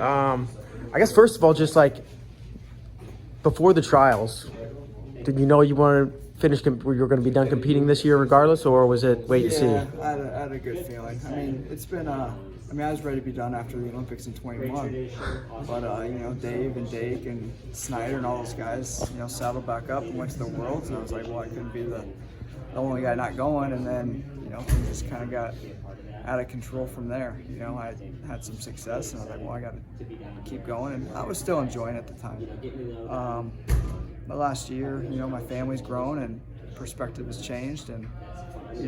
I guess first of all, just like before the trials, did you know you wanted to finish? You were going to be done competing this year, regardless, or was it wait and see? Yeah, I had a good feeling. I mean, it's been. I was ready to be done after the Olympics in 21, but Dave and Dake and Snyder and all those guys, saddled back up and went to the Worlds, and I was like, well, I couldn't be the only guy not going, and then things just kind of got out of control from there. I had some success, and I was like, well, I got to keep going, and I was still enjoying it at the time. The last year, my family's grown and perspective has changed, and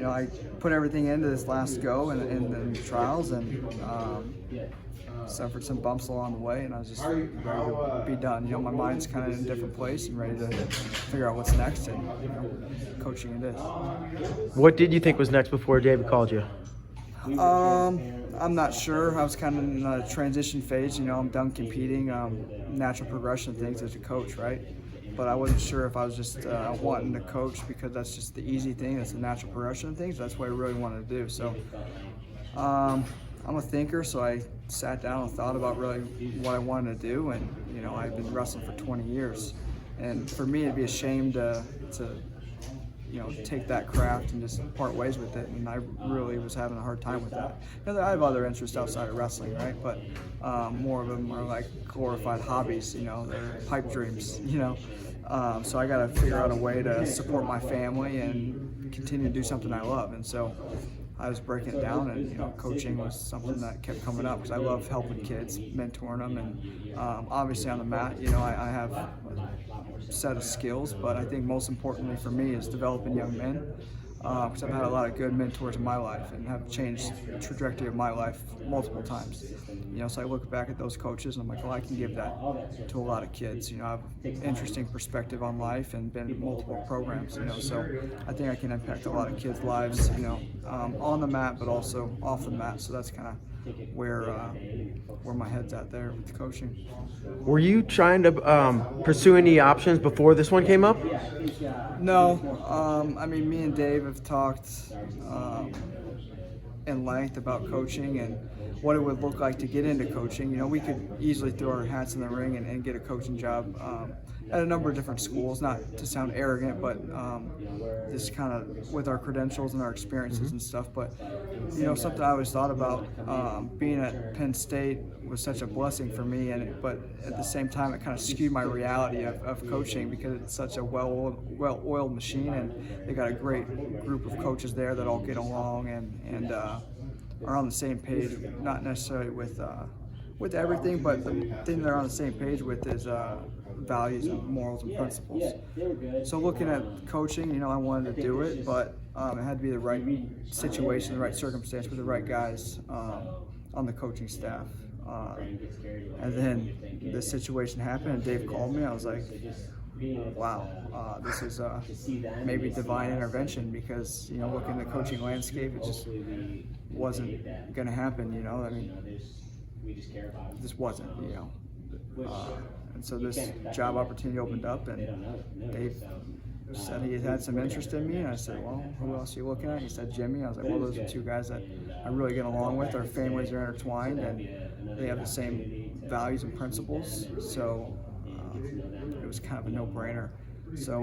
I put everything into this last go in the trials, and suffered some bumps along the way, and I was just ready to be done. My mind's kind of in a different place and ready to figure out what's next, and coaching it is. What did you think was next before David called you? I'm not sure. I was kind of in a transition phase. I'm done competing, natural progression of things as a coach, right? But I wasn't sure if I was just wanting to coach because that's just the easy thing. That's the natural progression of things. That's what I really wanted to do. So I'm a thinker, so I sat down and thought about really what I wanted to do. And I've been wrestling for 20 years, and for me, it'd be a shame to take that craft and just part ways with it. And I really was having a hard time with that. I have other interests outside of wrestling, right? But more of them are like glorified hobbies. They're pipe dreams. So I got to figure out a way to support my family and continue to do something I love. And so I was breaking it down, and coaching was something that kept coming up because I love helping kids, mentoring them, and obviously on the mat, I have a set of skills, but I think most importantly for me is developing young men, because I've had a lot of good mentors in my life and have changed the trajectory of my life multiple times. So I look back at those coaches and I'm like, well, I can give that to a lot of kids. I have an interesting perspective on life and been in multiple programs, so I think I can impact a lot of kids' lives, on the mat, but also off the mat. So that's kind of where my head's at there with coaching. Were you trying to pursue any options before this one came up? No. Me and Dave have talked in length about coaching and what it would look like to get into coaching. We could easily throw our hats in the ring and get a coaching job at a number of different schools, not to sound arrogant, but just kind of with our credentials and our experiences and stuff. But something I always thought about, being at Penn State was such a blessing for me, but at the same time it kind of skewed my reality of coaching because it's such a well-oiled machine, and they got a great group of coaches there that all get along and are on the same page, not necessarily with everything, but the thing they're on the same page with is values and morals and principles. So looking at coaching, I wanted to do it, but it had to be the right situation, the right circumstance with the right guys on the coaching staff. And then this situation happened and Dave called me. I was like, wow, this is maybe divine intervention, because looking at the coaching landscape, it just wasn't going to happen. This wasn't. And so this job opportunity opened up, and Dave said he had some interest in me, and I said, well, who else are you looking at? He said Jimmy. I was like, well, those are two guys that I really get along with. Our families are intertwined, and they have the same values and principles, so it was kind of a no-brainer. So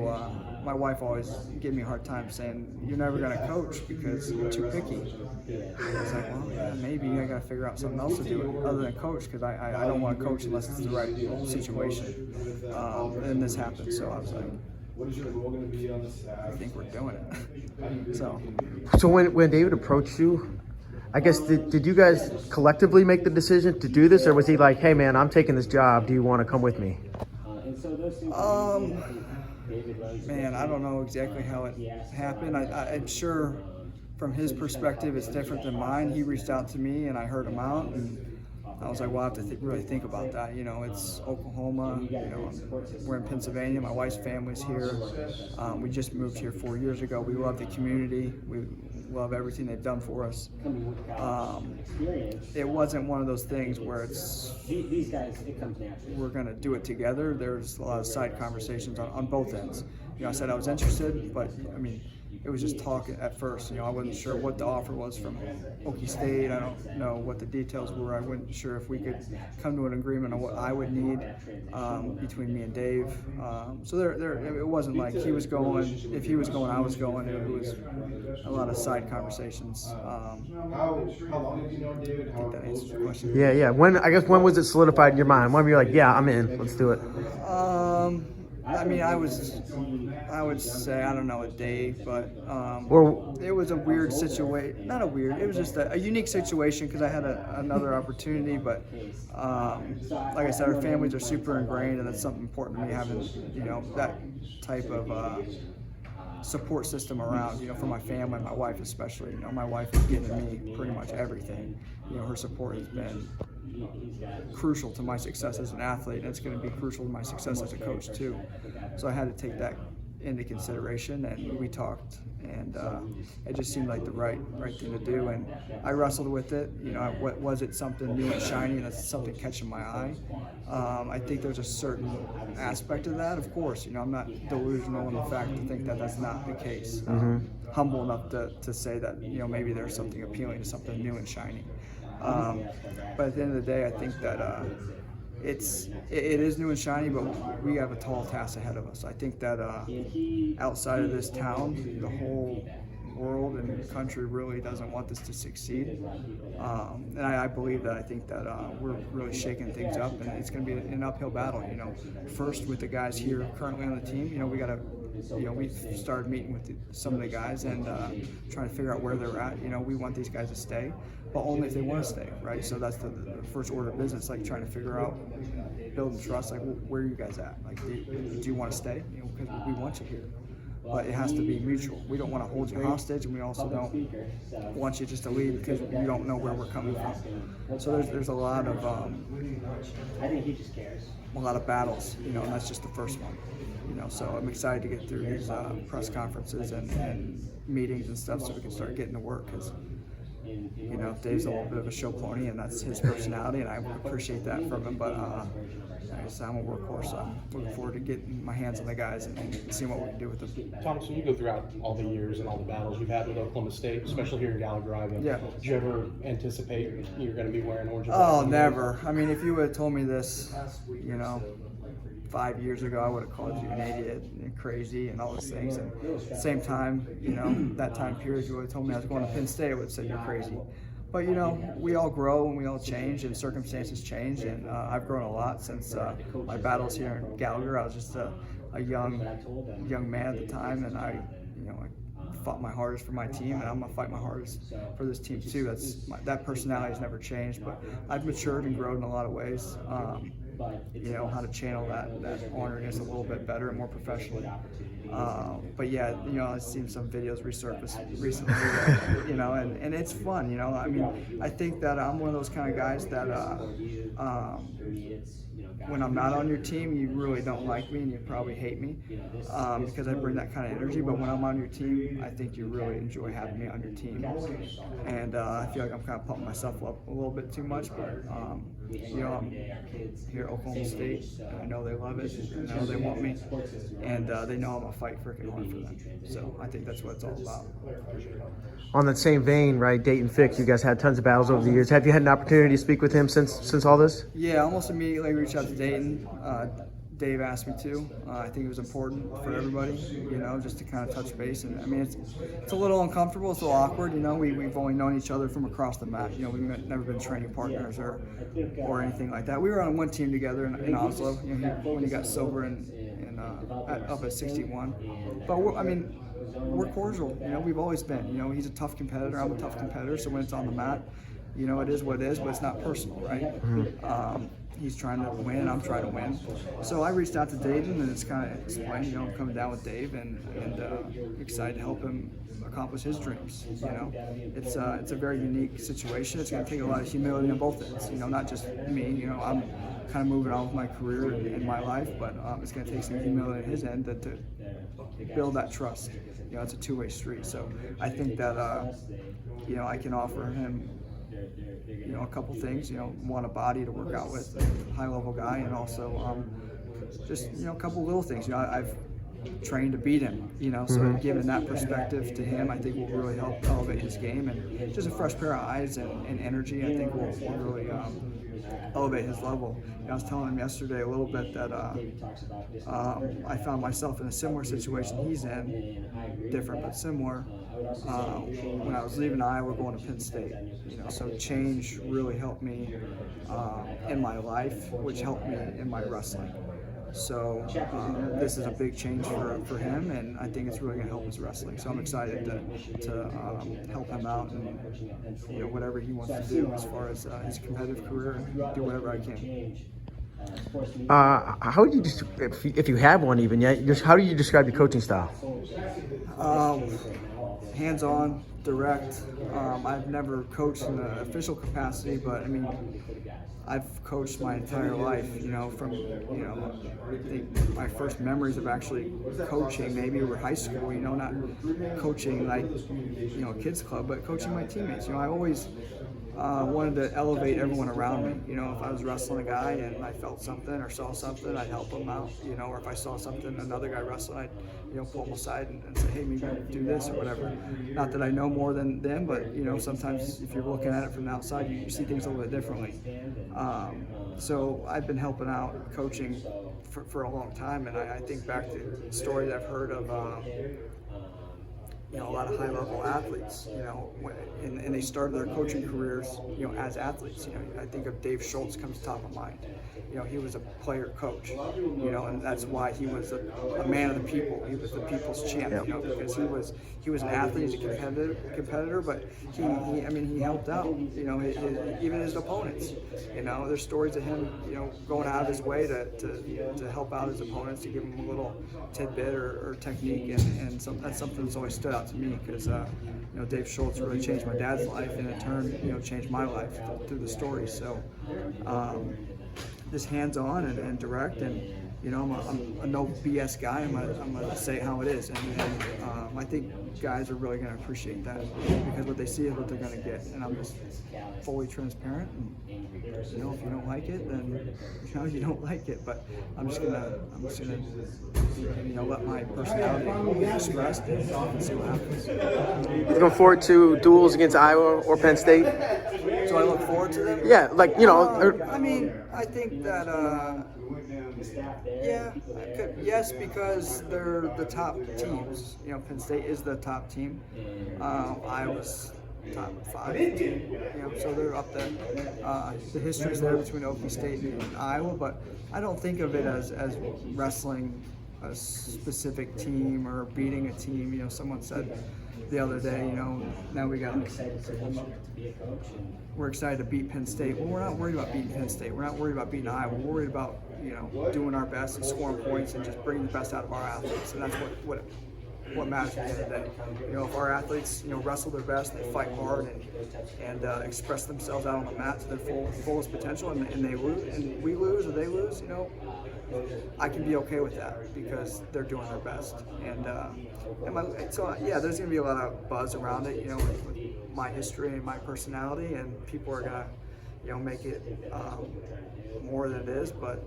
my wife always gave me a hard time saying, you're never going to coach because you're too picky. I was like, well, yeah, maybe I got to figure out something else to do other than coach, because I don't want to coach unless it's the right situation. And this happened, so I was like, I think we're doing it. So when David approached you, I guess, did you guys collectively make the decision to do this, or was he like, hey man, I'm taking this job, do you want to come with me? Man, I don't know exactly how it happened. I'm sure from his perspective it's different than mine. He reached out to me and I heard him out, and I was like, well, I have to really think about that. It's Oklahoma, we're in Pennsylvania, my wife's family's here. We just moved here 4 years ago. We love the community. We love everything they've done for us. It wasn't one of those things where we're going to do it together. There's a lot of side conversations on both ends. I said I was interested, but it was just talk at first. You know, I wasn't sure what the offer was from Okie State. I don't know what the details were. I wasn't sure if we could come to an agreement on what I would need between me and Dave. So it wasn't like he was going. If he was going, I was going. It was a lot of side conversations. How long have you known David? I think that answers your question. Yeah. When was it solidified in your mind? When were you like, yeah, I'm in. Let's do it. I mean, I would say, I don't know, a day, but it was a weird situation. Not a weird, it was just a unique situation because I had another opportunity, but like I said, our families are super ingrained, and that's something important to me, having, you know, that type of support system around, you know, for my family, my wife especially. You know, my wife has given me pretty much everything. You know, her support has been crucial to my success as an athlete, and it's going to be crucial to my success as a coach too. So I had to take that into consideration, and we talked, and it just seemed like the right thing to do. And I wrestled with it. You know, what was it, something new and shiny, and that's something catching my eye. I think there's a certain aspect of that. Of course, you know, I'm not delusional in the fact to think that that's not the case. Humble enough to say that, you know, maybe there's something appealing to something new and shiny. But at the end of the day, I think that it is new and shiny, but we have a tall task ahead of us. I think that outside of this town, the whole world and the country really doesn't want this to succeed. And I believe that. I think that we're really shaking things up, and it's going to be an uphill battle. You know, first with the guys here currently on the team. You know, we've started meeting with some of the guys and trying to figure out where they're at. You know, we want these guys to stay, but only if they want to stay, right? So that's the first order of business, like trying to figure out, building trust, like where are you guys at? Like, do you want to stay? You know, because we want you here. But it has to be mutual. We don't want to hold you hostage, and we also don't want you just to leave because you don't know where we're coming from. So there's a lot of battles, you know, and that's just the first one. You know, so I'm excited to get through these press conferences and meetings and stuff, so we can start getting to work. Because, you know, Dave's a little bit of a show pony, and that's his personality, and I appreciate that from him. But like I said, I'm a workhorse, so I'm looking forward to getting my hands on the guys and seeing what we can do with them. Thomas, when you go throughout all the years and all the battles you've had with Oklahoma State, especially here in Gallagher, Iowa, Yeah. did you ever anticipate you're going to be wearing orange and Oh, black? never. I mean, if you would have told me this, you know, 5 years ago, I would have called you an idiot and crazy and all those things. And at the same time, you know, that time period, if you would have told me I was going to Penn State, I would have said you're crazy. But, you know, we all grow and we all change, and circumstances change, and I've grown a lot since my battles here in Gallagher. I was just a young man at the time, and I fought my hardest for my team, and I'm gonna fight my hardest for this team too. That personality has never changed, but I've matured and grown in a lot of ways. You know, how to channel that orneriness a little bit better and more professionally. But yeah, you know, I've seen some videos resurface recently, you know, and it's fun, you know. I mean, I think that I'm one of those kind of guys that when I'm not on your team, you really don't like me and you probably hate me because I bring that kind of energy. But when I'm on your team, I think you really enjoy having me on your team. And I feel like I'm kind of pumping myself up a little bit too much, but you know, I'm here at Oklahoma State, and I know they love it, and I know they want me, and they know I'm gonna fight freaking hard for them. So I think that's what it's all about. On that same vein, right, Dayton Fix, you guys had tons of battles over the years. Have you had an opportunity to speak with him since all this? Yeah, almost immediately reached out to Dayton. Dave asked me to. I think it was important for everybody, you know, just to kind of touch base. And I mean, it's a little uncomfortable, it's a little awkward, you know. We've only known each other from across the mat. You know, we've never been training partners or anything like that. We were on one team together in Oslo. You know, when he got silver up at 61. But we're cordial. You know, we've always been. You know, he's a tough competitor. I'm a tough competitor. So when it's on the mat, you know, it is what it is, but it's not personal, right? He's trying to win, I'm trying to win. So I reached out to Dayton, and it's kind of explained, you know, I'm coming down with Dave and excited to help him accomplish his dreams. You know, it's a very unique situation. It's going to take a lot of humility on both ends. You know, not just me. You know, I'm kind of moving on with my career and my life, but it's going to take some humility on his end to build that trust. You know, it's a two-way street. So I think that you know, I can offer him, you know, a couple things. You know, one, a body to work out with, a high-level guy, and also just, you know, a couple little things. You know, train to beat him, so giving that perspective to him, I think will really help elevate his game, and just a fresh pair of eyes and energy, I think will really elevate his level. I was telling him yesterday a little bit that I found myself in a similar situation he's in, different but similar, when I was leaving Iowa going to Penn State. So change really helped me in my life, which helped me in my wrestling. So this is a big change for him, and I think it's really going to help his wrestling. So I'm excited to help him out and whatever he wants to do as far as his competitive career, and do whatever I can. How would you just, if you have one even yet, just how do you describe your coaching style? Hands-on, direct. I've never coached in an official capacity, but I mean, I've coached my entire life, from, I think my first memories of actually coaching maybe were high school, not coaching like, a kids club, but coaching my teammates. I always wanted to elevate everyone around me. If I was wrestling a guy and I felt something or saw something, I'd help him out, or if I saw something, another guy wrestling, I'd, pull him aside and say, hey, maybe do this or whatever. Not that I know more than them, but, sometimes if you're looking at it from the outside, you see things a little bit differently. So I've been helping out coaching for a long time, and I think back to stories I've heard of, a lot of high-level athletes, and they started their coaching careers, as athletes. I think of Dave Schultz comes top of mind. He was a player coach, and that's why he was a man of the people. He was the people's champ, because he was an athlete, he's a competitor, but he helped out, even his opponents. There's stories of him, going out of his way to help out his opponents, to give them a little tidbit or technique, and that's something that's always stood out to me, because Dave Schultz really changed my dad's life, and in turn, changed my life through the story. So just hands-on and direct, and I'm a no BS guy. I'm gonna say it how it is, and I think guys are really gonna appreciate that, because what they see is what they're gonna get, and I'm just fully transparent. And if you don't like it, then you don't like it. But I'm just gonna let my personality be expressed and see what happens. You looking forward to duels against Iowa or Penn State? Do I look forward to them? Yeah, I think that, yes, because they're the top teams. Penn State is the top team. Iowa's top 5 team. So they're up there. The history's there between Oklahoma State and Iowa, but I don't think of it as wrestling a specific team or beating a team. Someone said the other day, now we're excited to beat Penn State. Well, we're not worried about beating Penn State. We're not worried about beating Iowa. We're worried about, doing our best and scoring points and just bringing the best out of our athletes. And that's what matters at the end of the day. If our athletes, wrestle their best, they fight hard and express themselves out on the mat to their fullest potential, and they lose, and we lose or they lose, I can be okay with that, because they're doing their best. There's going to be a lot of buzz around it, with my history and my personality, and people are going to, make it more than it is, but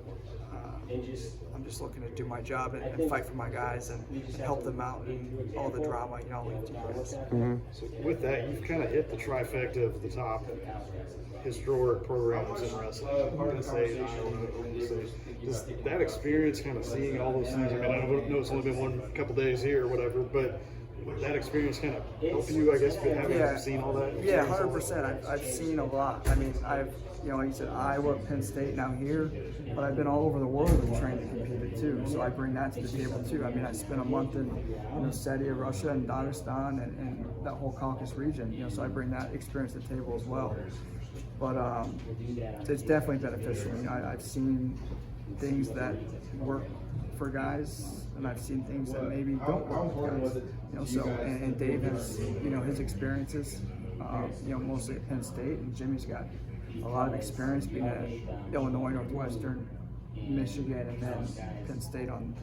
I'm just looking to do my job and fight for my guys and help them out, and all the drama, I'll leave to you guys. So with that, you've kind of hit the trifecta of the top historic programs in wrestling. I'm going to say, does that experience, kind of seeing all those things, I know it's only been couple days here or whatever, but that experience kind of helping you, I guess, having seen all that? Yeah, 100%. I've seen a lot. I've like you said, Iowa, Penn State, now here, but I've been all over the world and trained and competed too. So I bring that to the table too. I spent a month in Ossetia, Russia, and Dagestan, and that whole Caucasus region. So I bring that experience to the table as well. But it's definitely beneficial. I've seen things that work for guys, and I've seen things that maybe don't work for guys. And Dave has his experiences, mostly at Penn State, and Jimmy's got a lot of experience being at Illinois, Northwestern, Michigan, and then Penn State on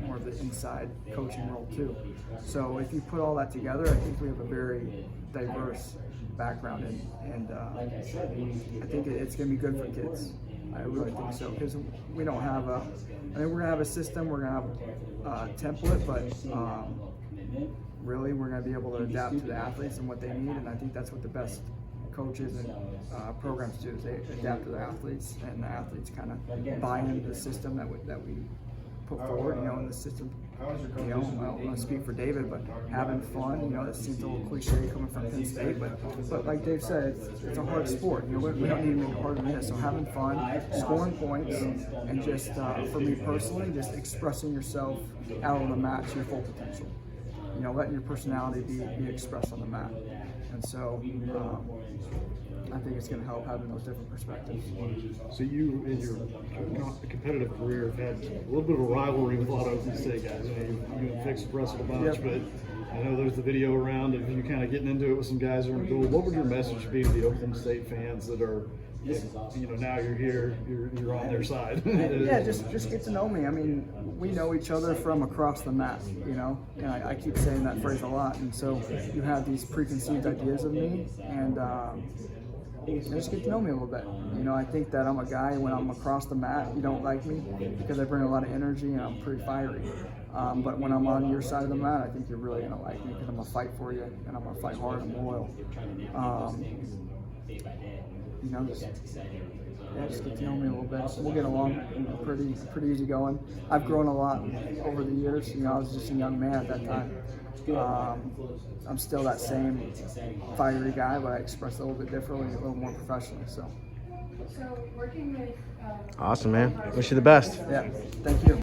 more of the inside coaching role too. So if you put all that together, I think we have a very diverse background, and I think it's going to be good for kids. I really think so, because we don't have a. I mean, we're gonna have a system, we're gonna have a template, but really, we're gonna be able to adapt to the athletes and what they need, and I think that's what the best coaches and programs do, is they adapt to the athletes, and the athletes kind of buy into the system that we put forward, you know, in the system. You know, I don't want to speak for David, but having fun, you know, that seems a little cliche coming from Penn State, but like Dave said, it's a hard sport. You know, we don't need to make it harder than this. So having fun, scoring points, and just for me personally, just expressing yourself out on the mat to your full potential. You know, letting your personality be expressed on the mat. And so I think it's going to help having those different perspectives. So you, in your competitive career, have had a little bit of a rivalry with a lot of Oklahoma State guys. You know, you fixed wrestled a bunch, but I know there's the video around of you kind of getting into it with some guys around the goal. What would your message be to the Oklahoma State fans that are, you know, now you're here, you're on their side? Yeah, just get to know me. I mean, we know each other from across the mat, you know, and I keep saying that phrase a lot. And so you have these preconceived ideas of me, and just get to know me a little bit. You know, I think that I'm a guy, when I'm across the mat, you don't like me because I bring a lot of energy and I'm pretty fiery. But when I'm on your side of the mat, I think you're really going to like me because I'm going to fight for you and I'm going to fight hard and loyal. You know, just get to know me a little bit. We'll get along, you know, pretty easy going. I've grown a lot over the years. You know, I was just a young man at that time. I'm still that same fiery guy, but I express a little bit differently, a little more professionally. So working with Awesome, man. Wish you the best. yeah, thank you.